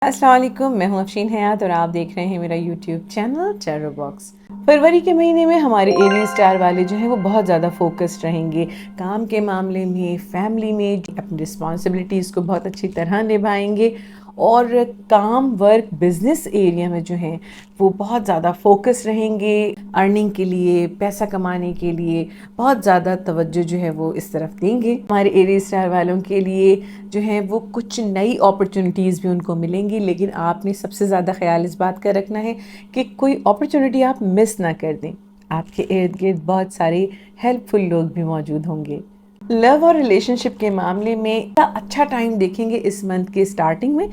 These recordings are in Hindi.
अस्सलाम वालेकुम, मैं हूं अफशीन हयात और आप देख रहे हैं मेरा यूट्यूब चैनल टैरो बॉक्स। फरवरी के महीने में हमारे एरी स्टार वाले जो हैं वो बहुत ज़्यादा फोकस्ड रहेंगे काम के मामले में, फैमिली में, अपनी रिस्पॉन्सिबिलिटीज़ को बहुत अच्छी तरह निभाएंगे और काम, वर्क, बिजनेस एरिया में जो हैं वो बहुत ज़्यादा फोकस रहेंगे। अर्निंग के लिए, पैसा कमाने के लिए बहुत ज़्यादा तवज्जो जो है वो इस तरफ देंगे। हमारे एरी स्टार वालों के लिए जो है वो कुछ नई अपॉर्चुनिटीज़ भी उनको मिलेंगी, लेकिन आपने सबसे ज़्यादा ख्याल इस बात का रखना है कि कोई अपॉर्चुनिटी आप मिस ना कर दें। आपके इर्द गिर्द बहुत सारे हेल्पफुल लोग भी मौजूद होंगे। लव और रिलेशनशिप के मामले में अच्छा टाइम देखेंगे इस मंथ के स्टार्टिंग में,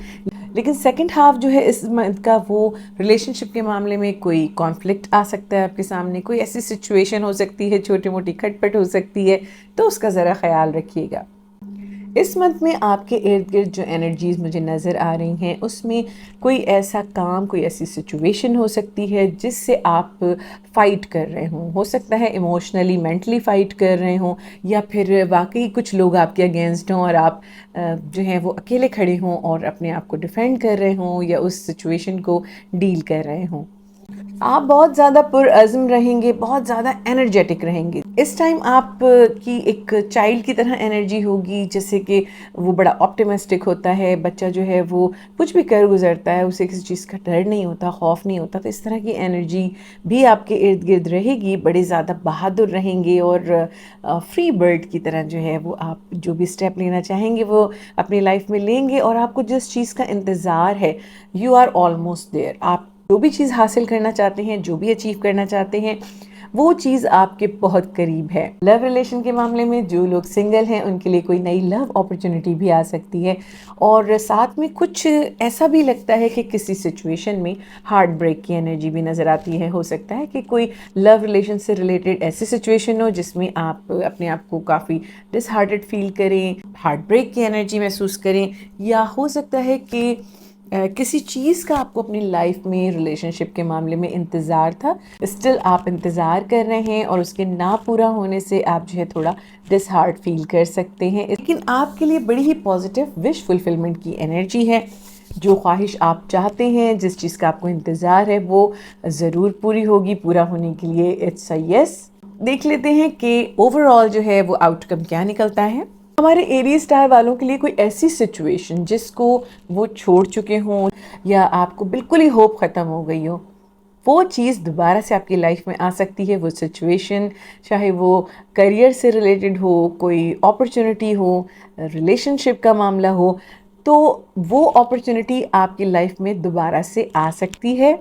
लेकिन सेकंड हाफ जो है इस मंथ का वो रिलेशनशिप के मामले में कोई कॉन्फ्लिक्ट आ सकता है आपके सामने, कोई ऐसी सिचुएशन हो सकती है, छोटी मोटी खटपट हो सकती है, तो उसका ज़रा ख्याल रखिएगा। इस मंथ में आपके इर्द गिर्द जो एनर्जीज मुझे नज़र आ रही हैं उसमें कोई ऐसा काम, कोई ऐसी सिचुएशन हो सकती है जिससे आप फाइट कर रहे हों। हो सकता है इमोशनली, मेंटली फ़ाइट कर रहे हों, या फिर वाकई कुछ लोग आपके अगेंस्ट हों और आप जो हैं वो अकेले खड़े हों और अपने आप को डिफेंड कर रहे हों या उस सिचुएशन को डील कर रहे हों। आप बहुत ज़्यादा पुरअज़्म रहेंगे, बहुत ज़्यादा एनर्जेटिक रहेंगे। इस टाइम आप की एक चाइल्ड की तरह एनर्जी होगी, जैसे कि वो बड़ा ऑप्टिमिस्टिक होता है, बच्चा जो है वो कुछ भी कर गुजरता है, उसे किसी चीज़ का डर नहीं होता, खौफ नहीं होता। तो इस तरह की एनर्जी भी आपके इर्द गिर्द रहेगी। बड़े ज़्यादा बहादुर रहेंगे और फ्री बर्ड की तरह जो है वो आप जो भी स्टेप लेना चाहेंगे वो अपनी लाइफ में लेंगे, और आपको जिस चीज़ का इंतज़ार है, यू आर ऑलमोस्ट देयर। आप जो भी चीज़ हासिल करना चाहते हैं, जो भी अचीव करना चाहते हैं, वो चीज़ आपके बहुत करीब है। लव रिलेशन के मामले में जो लोग सिंगल हैं उनके लिए कोई नई लव अपॉर्चुनिटी भी आ सकती है, और साथ में कुछ ऐसा भी लगता है कि किसी सिचुएशन में हार्ट ब्रेक की एनर्जी भी नज़र आती है। हो सकता है कि कोई लव रिलेशन से रिलेटेड ऐसी सिचुएशन हो जिसमें आप अपने आप को काफ़ी डिसहार्टेड फील करें, हार्ट ब्रेक की एनर्जी महसूस करें, या हो सकता है कि किसी चीज़ का आपको अपनी लाइफ में, रिलेशनशिप के मामले में इंतज़ार था, स्टिल आप इंतज़ार कर रहे हैं और उसके ना पूरा होने से आप जो है थोड़ा डिसहार्ट फील कर सकते हैं। लेकिन आपके लिए बड़ी ही पॉजिटिव विश फुलफिलमेंट की एनर्जी है। जो ख्वाहिश आप चाहते हैं, जिस चीज़ का आपको इंतज़ार है, वो ज़रूर पूरी होगी। पूरा होने के लिए इट्स अ यस। देख लेते हैं कि ओवरऑल जो है वो आउटकम क्या निकलता है। हमारे एरी स्टार वालों के लिए कोई ऐसी सिचुएशन जिसको वो छोड़ चुके हों, या आपको बिल्कुल ही होप ख़त्म हो गई हो, वो चीज़ दोबारा से आपकी लाइफ में आ सकती है। वो सिचुएशन चाहे वो करियर से रिलेटेड हो, कोई अपॉर्चुनिटी हो, रिलेशनशिप का मामला हो, तो वो अपॉर्चुनिटी आपकी लाइफ में दोबारा से आ सकती है।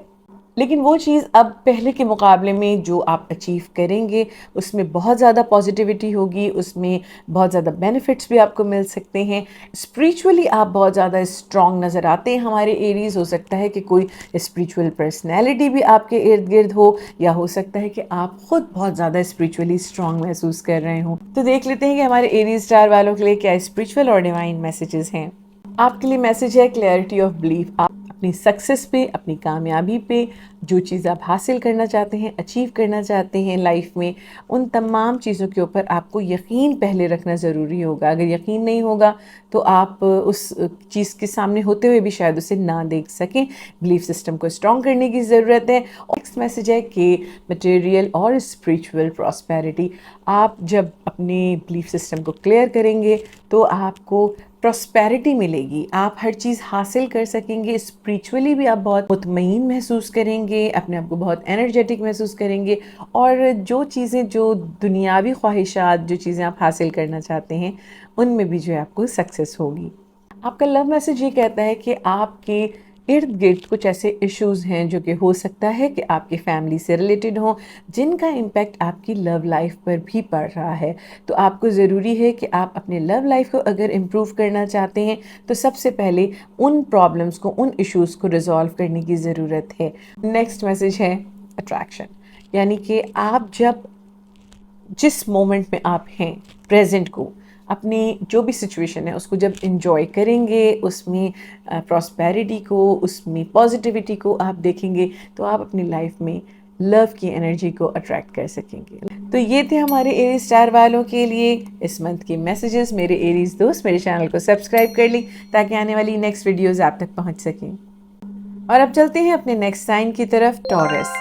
लेकिन वो चीज़ अब पहले के मुकाबले में जो आप अचीव करेंगे उसमें बहुत ज़्यादा पॉजिटिविटी होगी, उसमें बहुत ज़्यादा बेनिफिट्स भी आपको मिल सकते हैं। स्पिरिचुअली आप बहुत ज़्यादा स्ट्रॉन्ग नज़र आते हैं हमारे एरीज़। हो सकता है कि कोई स्पिरिचुअल पर्सनैलिटी भी आपके इर्द गिर्द हो, या हो सकता है कि आप खुद बहुत ज़्यादा स्पिरिचुअली स्ट्रॉन्ग महसूस कर रहे हों। तो देख लेते हैं कि हमारे एरीज स्टार वालों के लिए क्या स्पिरिचुअल और डिवाइन मैसेजेस हैं। आपके लिए मैसेज है क्लैरिटी ऑफ बिलीफ। आप अपनी सक्सेस पे, अपनी कामयाबी पे, जो चीज़ आप हासिल करना चाहते हैं, अचीव करना चाहते हैं लाइफ में, उन तमाम चीज़ों के ऊपर आपको यकीन पहले रखना ज़रूरी होगा। अगर यकीन नहीं होगा तो आप उस चीज़ के सामने होते हुए भी शायद उसे ना देख सकें। बिलीफ सिस्टम को स्ट्रॉन्ग करने की ज़रूरत है। और नेक्स्ट मैसेज है कि मटेरियल और स्पिरिचुअल प्रॉस्पेरिटी। आप जब अपने बिलीफ सिस्टम को क्लियर करेंगे तो आपको प्रॉस्पेरिटी मिलेगी, आप हर चीज़ हासिल कर सकेंगे। स्पिरिचुअली भी आप बहुत मुतमईन महसूस करेंगे, अपने आप को बहुत एनर्जेटिक महसूस करेंगे, और जो चीज़ें, जो दुनियावी ख्वाहिशात, जो चीज़ें आप हासिल करना चाहते हैं, उनमें भी जो है आपको सक्सेस होगी। आपका लव मैसेज ये कहता है कि आपके इर्द गिर्द कुछ ऐसे इश्यूज हैं जो कि हो सकता है कि आपकी फैमिली से रिलेटेड हों, जिनका इम्पैक्ट आपकी लव लाइफ पर भी पड़ रहा है। तो आपको ज़रूरी है कि आप अपने लव लाइफ को अगर इम्प्रूव करना चाहते हैं तो सबसे पहले उन प्रॉब्लम्स को, उन इश्यूज़ को रिजॉल्व करने की ज़रूरत है। नेक्स्ट मैसेज है अट्रैक्शन, यानी कि आप जब जिस मोमेंट में आप हैं, प्रेजेंट को, अपनी जो भी सिचुएशन है उसको जब इंजॉय करेंगे, उसमें प्रॉस्पेरिटी को, उसमें पॉजिटिविटी को आप देखेंगे, तो आप अपनी लाइफ में लव की एनर्जी को अट्रैक्ट कर सकेंगे। तो ये थे हमारे एरीज स्टार वालों के लिए इस मंथ के मैसेजेस। मेरे एरीज दोस्त मेरे चैनल को सब्सक्राइब कर ली ताकि आने वाली नेक्स्ट वीडियोस आप तक पहुंच सकें। और अब चलते हैं अपने नेक्स्ट साइन की तरफ, टॉरस।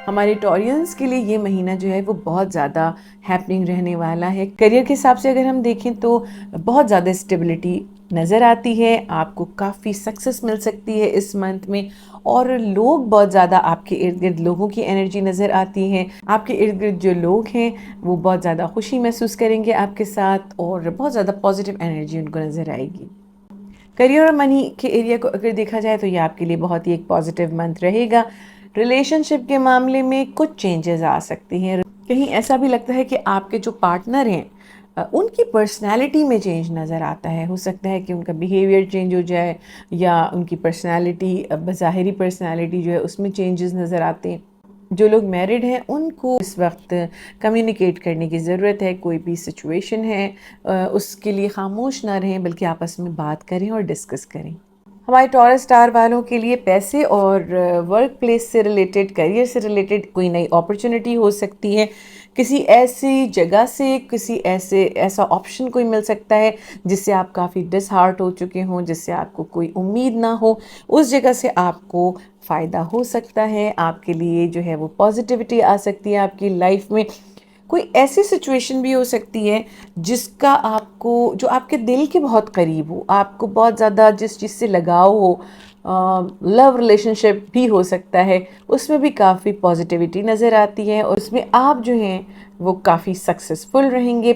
हमारे टॉरियंस के लिए ये महीना जो है वो बहुत ज़्यादा हैपनिंग रहने वाला है। करियर के हिसाब से अगर हम देखें तो बहुत ज़्यादा स्टेबिलिटी नज़र आती है, आपको काफ़ी सक्सेस मिल सकती है इस मंथ में। और लोग बहुत ज़्यादा आपके इर्द गिर्द, लोगों की एनर्जी नज़र आती है। आपके इर्द गिर्द जो लोग हैं वो बहुत ज़्यादा खुशी महसूस करेंगे आपके साथ और बहुत ज़्यादा पॉजिटिव एनर्जी उनको नज़र आएगी। करियर और मनी के एरिया को अगर देखा जाए तो ये आपके लिए बहुत ही एक पॉजिटिव मंथ रहेगा। रिलेशनशिप के मामले में कुछ चेंजेस आ सकती हैं। कहीं ऐसा भी लगता है कि आपके जो पार्टनर हैं उनकी पर्सनैलिटी में चेंज नज़र आता है। हो सकता है कि उनका बिहेवियर चेंज हो जाए या उनकी पर्सनैलिटी, बज़ाहिरी पर्सनैलिटी जो है उसमें चेंजेस नज़र आते हैं। जो लोग मैरिड हैं उनको इस वक्त कम्युनिकेट करने की ज़रूरत है। कोई भी सिचुएशन है उसके लिए खामोश ना रहें बल्कि आपस में बात करें और डिस्कस करें। हमारे टॉरस स्टार वालों के लिए पैसे और वर्क प्लेस से रिलेटेड, करियर से रिलेटेड कोई नई अपॉर्चुनिटी हो सकती है। किसी ऐसी जगह से ऐसा ऑप्शन कोई मिल सकता है जिससे आप काफ़ी डिसहार्ट हो चुके हों, जिससे आपको कोई उम्मीद ना हो। उस जगह से आपको फ़ायदा हो सकता है, आपके लिए जो है वो पॉजिटिविटी आ सकती है आपकी लाइफ में। कोई ऐसी सिचुएशन भी हो सकती है जिसका आपको, जो आपके दिल के बहुत करीब हो, आपको बहुत ज़्यादा जिस चीज़ से लगाव हो, लव रिलेशनशिप भी हो सकता है, उसमें भी काफ़ी पॉजिटिविटी नज़र आती है और उसमें आप जो हैं वो काफ़ी सक्सेसफुल रहेंगे।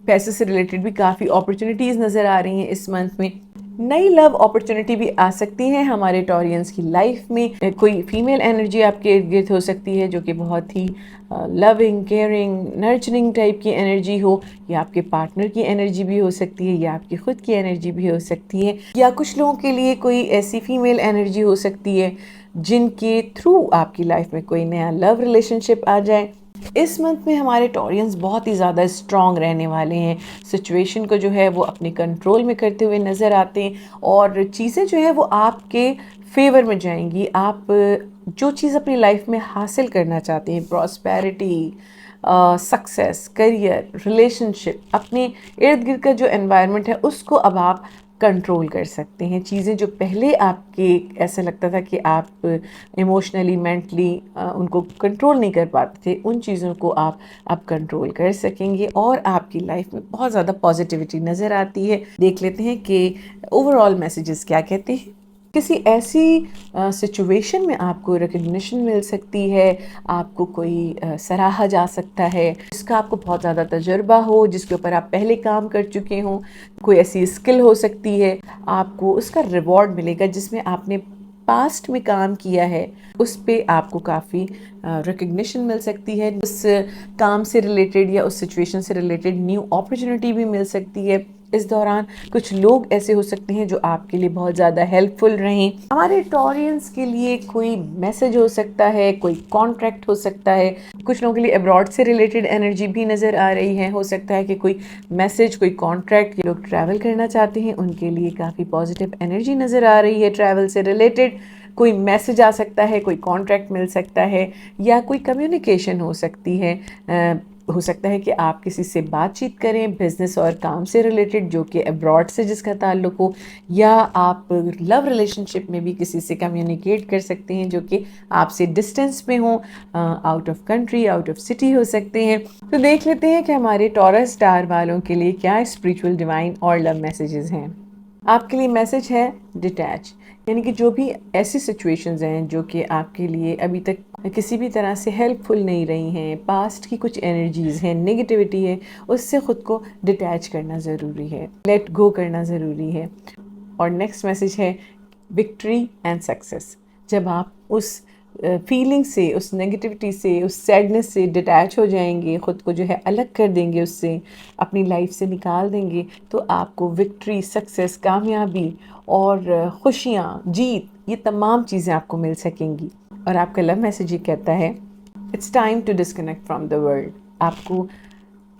पैसे से रिलेटेड भी काफ़ी अपॉर्चुनिटीज़ नज़र आ रही हैं इस मंथ में। नई लव अपॉर्चुनिटी भी आ सकती है हमारे टॉरियंस की लाइफ में। कोई फीमेल एनर्जी आपके इर्द गिर्द हो सकती है जो कि बहुत ही लविंग, केयरिंग, नर्चरिंग टाइप की एनर्जी हो, या आपके पार्टनर की एनर्जी भी हो सकती है, या आपकी खुद की एनर्जी भी हो सकती है, या कुछ लोगों के लिए कोई ऐसी फीमेल एनर्जी हो सकती है जिनके थ्रू आपकी लाइफ में कोई नया लव रिलेशनशिप आ जाए। इस मंथ में हमारे टॉरियंस बहुत ही ज़्यादा स्ट्रॉन्ग रहने वाले हैं। सिचुएशन को जो है वो अपने कंट्रोल में करते हुए नज़र आते हैं और चीज़ें जो है वो आपके फेवर में जाएंगी। आप जो चीज़ अपनी लाइफ में हासिल करना चाहते हैं, प्रॉस्पेरिटी, सक्सेस, करियर, रिलेशनशिप, अपने इर्द गिर्द का जो एनवायरनमेंट है उसको अब आप कंट्रोल कर सकते हैं। चीज़ें जो पहले आपके ऐसा लगता था कि आप इमोशनली, मेंटली उनको कंट्रोल नहीं कर पाते थे, उन चीज़ों को आप कंट्रोल कर सकेंगे और आपकी लाइफ में बहुत ज़्यादा पॉजिटिविटी नज़र आती है। देख लेते हैं कि ओवरऑल मैसेजेस क्या कहते हैं। किसी ऐसी सिचुएशन में आपको रिकग्निशन मिल सकती है, आपको कोई सराहा जा सकता है जिसका आपको बहुत ज़्यादा तजुर्बा हो, जिसके ऊपर आप पहले काम कर चुके हों। कोई ऐसी स्किल हो सकती है, आपको उसका रिवॉर्ड मिलेगा जिसमें आपने पास्ट में काम किया है, उस पे आपको काफ़ी रिकग्निशन मिल सकती है। उस काम से रिलेटेड या उस सिचुएशन से रिलेटेड न्यू अपॉर्चुनिटी भी मिल सकती है। इस दौरान कुछ लोग ऐसे हो सकते हैं जो आपके लिए बहुत ज़्यादा हेल्पफुल रहें। हमारे टॉरियंस के लिए कोई मैसेज हो सकता है, कोई कॉन्ट्रैक्ट हो सकता है। कुछ लोगों के लिए अब्रॉड से रिलेटेड एनर्जी भी नज़र आ रही है। हो सकता है कि कोई मैसेज, कोई कॉन्ट्रैक्ट, लोग ट्रैवल करना चाहते हैं उनके लिए काफ़ी पॉजिटिव एनर्जी नज़र आ रही है। ट्रैवल से रिलेटेड कोई मैसेज आ सकता है, कोई कॉन्ट्रैक्ट मिल सकता है, या कोई कम्युनिकेशन हो सकती है। हो सकता है कि आप किसी से बातचीत करें बिजनेस और काम से रिलेटेड जो कि अब्रॉड से जिसका ताल्लुक हो, या आप लव रिलेशनशिप में भी किसी से कम्युनिकेट कर सकते हैं जो कि आपसे डिस्टेंस में हो, out of country, out of city हो सकते हैं। तो देख लेते हैं कि हमारे टॉरस स्टार वालों के लिए क्या स्पिरिचुअल, डिवाइन और लव मैसेजेस हैं। आपके लिए मैसेज है डिटैच, यानी कि जो भी ऐसी सिचुएशंस हैं जो कि आपके लिए अभी तक किसी भी तरह से हेल्पफुल नहीं रही हैं, पास्ट की कुछ एनर्जीज़ हैं, नेगेटिविटी है, उससे ख़ुद को डिटैच करना ज़रूरी है, लेट गो करना ज़रूरी है। और नेक्स्ट मैसेज है विक्ट्री एंड सक्सेस। जब आप उस फीलिंग से, उस नेगेटिविटी से, उस सैडनेस से डिटैच हो जाएंगे, ख़ुद को जो है अलग कर देंगे, उससे अपनी लाइफ से निकाल देंगे, तो आपको विक्ट्री, सक्सेस, कामयाबी और खुशियाँ, जीत, ये तमाम चीज़ें आपको मिल सकेंगी। और आपका लव मैसेज ये कहता है it's time to disconnect from the world. आपको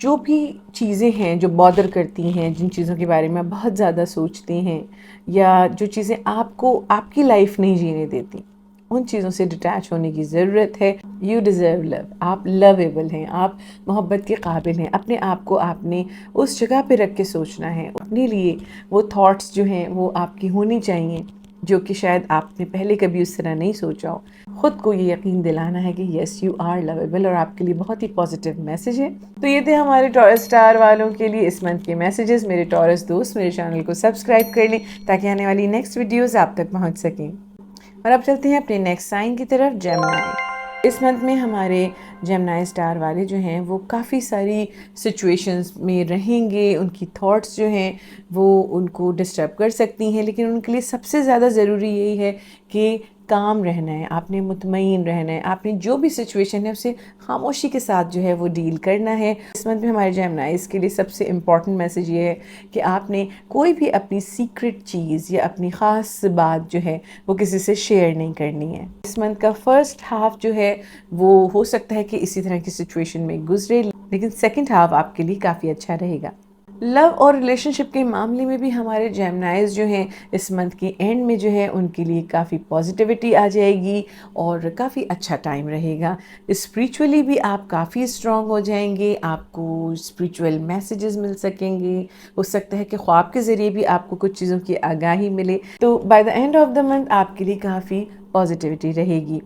जो भी चीज़ें हैं जो बॉदर करती हैं, जिन चीज़ों के बारे में आप बहुत ज़्यादा सोचते हैं, या जो चीज़ें आपको आपकी लाइफ नहीं जीने देती, उन चीज़ों से डिटैच होने की ज़रूरत है। यू डिज़र्व लव, आप लवेबल हैं, आप मोहब्बत के काबिल हैं। अपने आप को आपने उस जगह पे रख के सोचना है। अपने लिए वो थॉट्स जो हैं वो आपकी होनी चाहिए जो कि शायद आपने पहले कभी उस तरह नहीं सोचा हो। खुद को ये यकीन दिलाना है कि यस यू आर लवेबल, और आपके लिए बहुत ही पॉजिटिव मैसेज है। तो ये थे हमारे टॉरस स्टार वालों के लिए इस मंथ के मैसेजेस। मेरे टॉरस दोस्त मेरे चैनल को सब्सक्राइब कर लें ताकि आने वाली नेक्स्ट वीडियोज़ आप तक पहुँच सकें। और अब चलते हैं अपने नेक्स्ट साइन की तरफ, जेमिनी। इस मंथ में हमारे जेमिनी स्टार वाले जो हैं वो काफ़ी सारी सिचुएशंस में रहेंगे। उनकी थॉट्स जो हैं वो उनको डिस्टर्ब कर सकती हैं, लेकिन उनके लिए सबसे ज़्यादा ज़रूरी यही है कि काम रहना है, आपने मुतमईन रहना है, आपने जो भी सिचुएशन है उसे खामोशी के साथ जो है वो डील करना है। इस मंथ में हमारे जेमिनीज़ के लिए सबसे इम्पॉर्टेंट मैसेज ये है कि आपने कोई भी अपनी सीक्रेट चीज़ या अपनी ख़ास बात जो है वो किसी से शेयर नहीं करनी है। इस मंथ का फर्स्ट हाफ जो है वो हो सकता है कि इसी तरह की सिचुएशन में गुजरे, लेकिन सेकंड हाफ आपके लिए काफ़ी अच्छा रहेगा। लव और रिलेशनशिप के मामले में भी हमारे जेमिनीज़ जो हैं इस मंथ के एंड में जो है उनके लिए काफ़ी पॉजिटिविटी आ जाएगी और काफ़ी अच्छा टाइम रहेगा। स्पिरिचुअली भी आप काफ़ी स्ट्रॉन्ग हो जाएंगे, आपको स्पिरिचुअल मैसेजेस मिल सकेंगे। हो सकता है कि ख्वाब के ज़रिए भी आपको कुछ चीज़ों की आगाही मिले। तो by the end of the month आपके लिए काफ़ी पॉजिटिविटी रहेगी।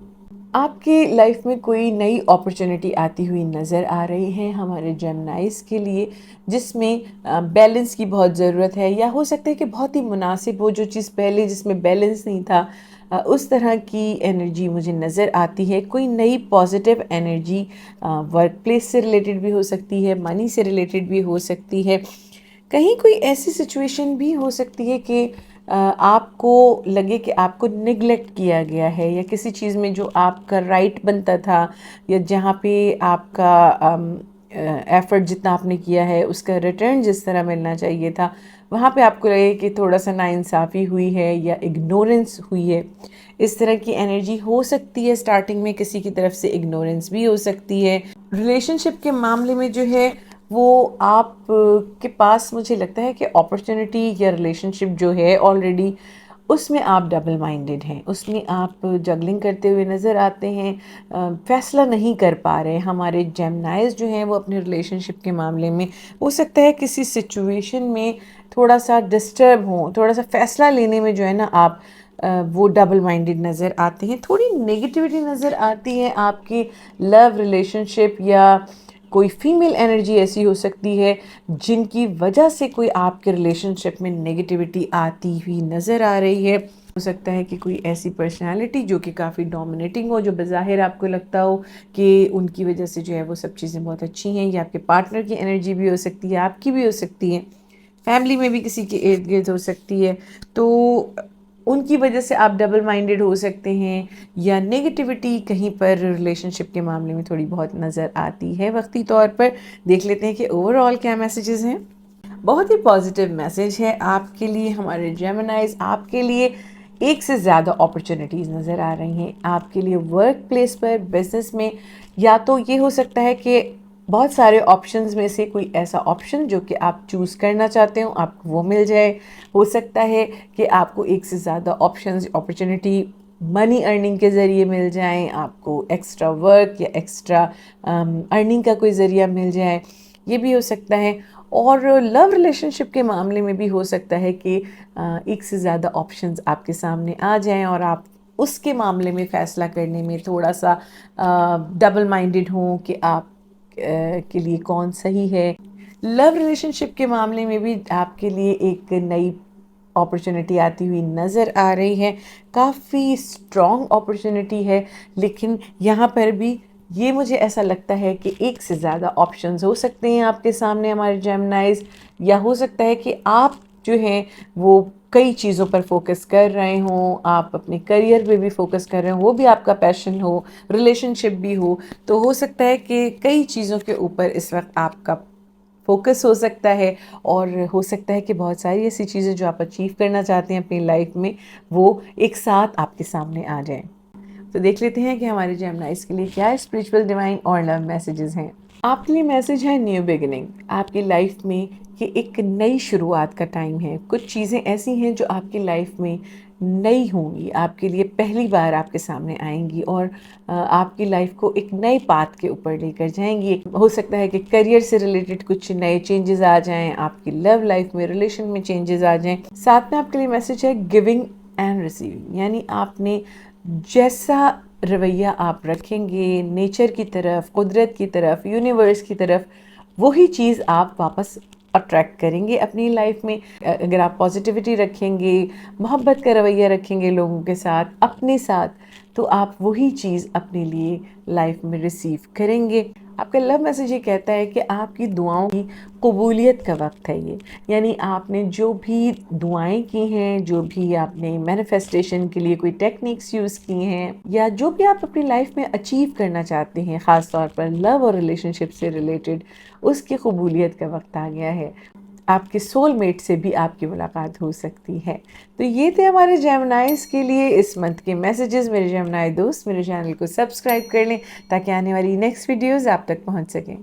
आपकी लाइफ में कोई नई अपॉर्चुनिटी आती हुई नज़र आ रही है हमारे जेमिनीज़ के लिए, जिसमें बैलेंस की बहुत ज़रूरत है, या हो सकता है कि बहुत ही मुनासिब हो जो चीज़ पहले जिसमें बैलेंस नहीं था। उस तरह की एनर्जी मुझे नज़र आती है। कोई नई पॉजिटिव एनर्जी वर्क प्लेस से रिलेटेड भी हो सकती है, मनी से रिलेटेड भी हो सकती है। कहीं कोई ऐसी सिचुएशन भी हो सकती है कि आपको लगे कि आपको निगलेक्ट किया गया है, या किसी चीज़ में जो आपका राइट बनता था, या जहाँ पे आपका एफ़र्ट जितना आपने किया है उसका रिटर्न जिस तरह मिलना चाहिए था, वहाँ पे आपको लगे कि थोड़ा सा नाइंसाफ़ी हुई है या इग्नोरेंस हुई है। इस तरह की एनर्जी हो सकती है। स्टार्टिंग में किसी की तरफ से इग्नोरेंस भी हो सकती है। रिलेशनशिप के मामले में जो है वो आप के पास मुझे लगता है कि अपॉर्चुनिटी या रिलेशनशिप जो है ऑलरेडी उसमें आप डबल माइंडेड हैं, उसमें आप जगलिंग करते हुए नज़र आते हैं, फैसला नहीं कर पा रहे। हमारे जेमिनीज़ जो हैं वो अपने रिलेशनशिप के मामले में हो सकता है किसी सिचुएशन में थोड़ा सा डिस्टर्ब हों, थोड़ा सा फैसला लेने में जो है ना आप वो डबल माइंडेड नज़र आते हैं। थोड़ी नेगेटिविटी नज़र आती है आपकी लव रिलेशनशिप, या कोई फीमेल एनर्जी ऐसी हो सकती है जिनकी वजह से कोई आपके रिलेशनशिप में नेगेटिविटी आती हुई नज़र आ रही है। हो सकता है कि कोई ऐसी पर्सनालिटी जो कि काफ़ी डोमिनेटिंग हो, जो बज़ाहिर आपको लगता हो कि उनकी वजह से जो है वो सब चीज़ें बहुत अच्छी हैं। ये आपके पार्टनर की एनर्जी भी हो सकती है, आपकी भी हो सकती है, फैमिली में भी किसी के इर्द गिर्द हो सकती है। तो उनकी वजह से आप डबल माइंडेड हो सकते हैं, या नेगेटिविटी कहीं पर रिलेशनशिप के मामले में थोड़ी बहुत नज़र आती है वक्ती तौर पर। देख लेते हैं कि ओवरऑल क्या मैसेजेस हैं। बहुत ही पॉजिटिव मैसेज है आपके लिए हमारे जेमिनीज़। आपके लिए एक से ज़्यादा अपॉर्चुनिटीज़ नज़र आ रही हैं आपके लिए वर्क प्लेस पर, बिजनेस में। या तो ये हो सकता है कि बहुत सारे ऑप्शंस में से कोई ऐसा ऑप्शन जो कि आप चूज़ करना चाहते हो आपको वो मिल जाए। हो सकता है कि आपको एक से ज़्यादा ऑप्शंस अपॉर्चुनिटी मनी अर्निंग के ज़रिए मिल जाएं, आपको एक्स्ट्रा वर्क या एक्स्ट्रा अर्निंग का कोई ज़रिया मिल जाए, ये भी हो सकता है। और लव रिलेशनशिप के मामले में भी हो सकता है कि एक से ज़्यादा ऑप्शंस आपके सामने आ जाएं और आप उसके मामले में फ़ैसला करने में थोड़ा सा डबल माइंडेड हों कि आप के लिए कौन सही है। लव रिलेशनशिप के मामले में भी आपके लिए एक नई अपॉर्चुनिटी आती हुई नज़र आ रही है। काफ़ी स्ट्रॉन्ग अपॉर्चुनिटी है, लेकिन यहाँ पर भी ये मुझे ऐसा लगता है कि एक से ज़्यादा ऑप्शंस हो सकते हैं आपके सामने हमारे जेमिनीज़। या हो सकता है कि आप जो हैं वो कई चीज़ों पर फोकस कर रहे हों, आप अपने करियर पे भी फोकस कर रहे हो, वो भी आपका पैशन हो, रिलेशनशिप भी हो। तो हो सकता है कि कई चीज़ों के ऊपर इस वक्त आपका फोकस हो सकता है, और हो सकता है कि बहुत सारी ऐसी चीज़ें जो आप अचीव करना चाहते हैं अपनी लाइफ में वो एक साथ आपके सामने आ जाएं। तो देख लेते हैं कि हमारे जेमिनीज़ के लिए क्या स्पिरिचुअल, डिवाइन और लव मैसेजेस हैं। आपके लिए मैसेज है न्यू बिगिनिंग। आपकी लाइफ में ये एक नई शुरुआत का टाइम है। कुछ चीज़ें ऐसी हैं जो आपकी लाइफ में नई होंगी, आपके लिए पहली बार आपके सामने आएंगी और आपकी लाइफ को एक नए पाथ के ऊपर लेकर जाएंगी। हो सकता है कि करियर से रिलेटेड कुछ नए चेंजेस आ जाएं, आपकी लव लाइफ में, रिलेशन में चेंजेस आ जाएं। साथ में आपके लिए मैसेज है गिविंग एंड रिसीविंग, यानी आपने जैसा रवैया आप रखेंगे नेचर की तरफ, कुदरत की तरफ, यूनिवर्स की तरफ, वही चीज़ आप वापस अट्रैक्ट करेंगे अपनी लाइफ में। अगर आप पॉजिटिविटी रखेंगे, मोहब्बत का रवैया रखेंगे लोगों के साथ, अपने साथ, तो आप वही चीज़ अपने लिए लाइफ में रिसीव करेंगे। आपका लव मैसेज ये कहता है कि आपकी दुआओं की कबूलियत का वक्त है ये, यानी आपने जो भी दुआएं की हैं, जो भी आपने मैनिफेस्टेशन के लिए कोई टेक्निक्स यूज़ की हैं, या जो भी आप अपनी लाइफ में अचीव करना चाहते हैं, ख़ास तौर पर लव और रिलेशनशिप से रिलेटेड, उसकी कबूलियत का वक्त आ गया है। आपके सोलमेट से भी आपकी मुलाकात हो सकती है। तो ये थे हमारे जेमिनाइज के लिए इस मंथ के मैसेजेस। मेरे जेमिनाई दोस्त मेरे चैनल को सब्सक्राइब कर लें ताकि आने वाली नेक्स्ट वीडियोस आप तक पहुंच सकें।